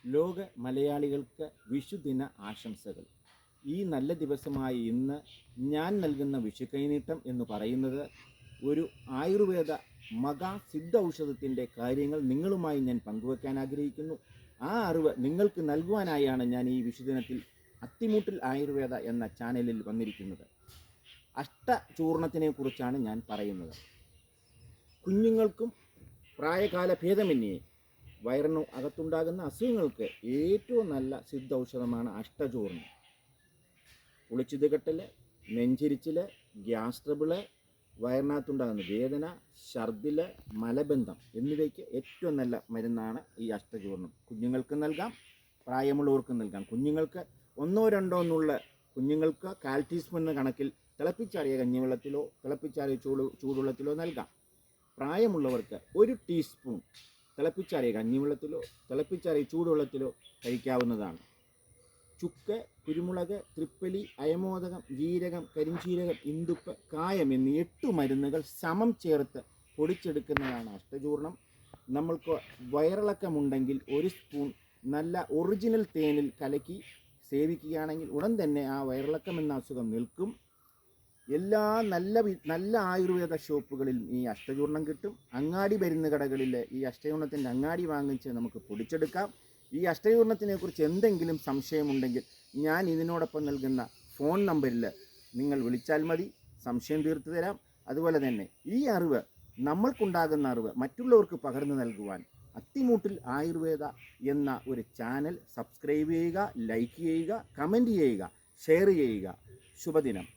ലോക മലയാളികൾക്ക് വിഷുദിന ആശംസകൾ. ഈ നല്ല ദിവസമായ ഇന്ന് ഞാൻ നൽകുന്ന വിഷു കൈനീട്ടം എന്ന് പറയുന്നത് ഒരു ആയുർവേദ മഹാ സിദ്ധ ഔഷധത്തിൻ്റെ കാര്യങ്ങൾ നിങ്ങളുമായി ഞാൻ പങ്കുവെക്കാൻ ആഗ്രഹിക്കുന്നു. ആ അറിവ് നിങ്ങൾക്ക് നൽകുവാനായാണ് ഞാൻ ഈ വിഷുദിനത്തിൽ അത്തിമൂട്ടിൽ ആയുർവേദ എന്ന ചാനലിൽ വന്നിരിക്കുന്നത്. അഷ്ടചൂർണത്തിനെ കുറിച്ചാണ് ഞാൻ പറയുന്നത്. കുഞ്ഞുങ്ങൾക്കും പ്രായകാല ഭേദമന്യേ വയറിന് അകത്തുണ്ടാകുന്ന അസുഖങ്ങൾക്ക് ഏറ്റവും നല്ല സിദ്ധ ഔഷധമാണ് അഷ്ടചൂർണം. പുളിച്ചിതുകെട്ടൽ, നെഞ്ചിരിച്ചിൽ, ഗ്യാസ് ട്രബിള്, വയറിനകത്തുണ്ടാകുന്ന വേദന, ഛർദിൽ, മലബന്ധം എന്നിവയ്ക്ക് ഏറ്റവും നല്ല മരുന്നാണ് ഈ അഷ്ടചൂർണം. കുഞ്ഞുങ്ങൾക്ക് നൽകാം, പ്രായമുള്ളവർക്കും നൽകാം. കുഞ്ഞുങ്ങൾക്ക് 1-2 എന്നുള്ള കുഞ്ഞുങ്ങൾക്ക് 1/4 ടീസ്പൂൺ എന്ന കണക്കിൽ തിളപ്പിച്ചാറിയ കഞ്ഞിവെള്ളത്തിലോ തിളപ്പിച്ചാറിയ ചൂടുവെള്ളത്തിലോ നൽകാം. പ്രായമുള്ളവർക്ക് 1 ടീസ്പൂൺ തിളപ്പിച്ചാറിയ കഞ്ഞിവെള്ളത്തിലോ തിളപ്പിച്ചാറിയ ചൂടുവെള്ളത്തിലോ കഴിക്കാവുന്നതാണ്. ചുക്ക്, കുരുമുളക്, തൃപ്പലി, അയമോദകം, ജീരകം, കരിഞ്ചീരകം, ഇന്ദുപ്പ്, കായം എന്നീ 8 മരുന്നുകൾ സമം ചേർത്ത് പൊടിച്ചെടുക്കുന്നതാണ് അഷ്ടചൂർണം. നമ്മൾക്ക് വയറിളക്കമുണ്ടെങ്കിൽ 1 സ്പൂൺ നല്ല ഒറിജിനൽ തേനിൽ കലക്കി സേവിക്കുകയാണെങ്കിൽ ഉടൻ തന്നെ ആ വയറിളക്കം എന്ന അസുഖം നിൽക്കും. എല്ലാ നല്ല ആയുർവേദ ഷോപ്പുകളിലും ഈ അഷ്ടചൂർണം കിട്ടും. അങ്ങാടി മരുന്ന് കടകളിൽ ഈ അഷ്ടചൂർണത്തിൻ്റെ അങ്ങാടി വാങ്ങിച്ച് നമുക്ക് പൊടിച്ചെടുക്കാം. ഈ അഷ്ടചൂർണത്തിനെ കുറിച്ച് എന്തെങ്കിലും സംശയമുണ്ടെങ്കിൽ ഞാൻ ഇതിനോടൊപ്പം നൽകുന്ന ഫോൺ നമ്പറിൽ നിങ്ങൾ വിളിച്ചാൽ മതി, സംശയം തീർത്തു തരാം. അതുപോലെ തന്നെ ഈ അറിവ്, നമ്മൾക്കുണ്ടാകുന്ന അറിവ് മറ്റുള്ളവർക്ക് പകർന്നു നൽകുവാൻ അത്തിമൂട്ടിൽ ആയുർവേദ എന്ന ഒരു ചാനൽ സബ്സ്ക്രൈബ് ചെയ്യുക, ലൈക്ക് ചെയ്യുക, കമൻറ്റ് ചെയ്യുക, ഷെയർ ചെയ്യുക. ശുഭദിനം.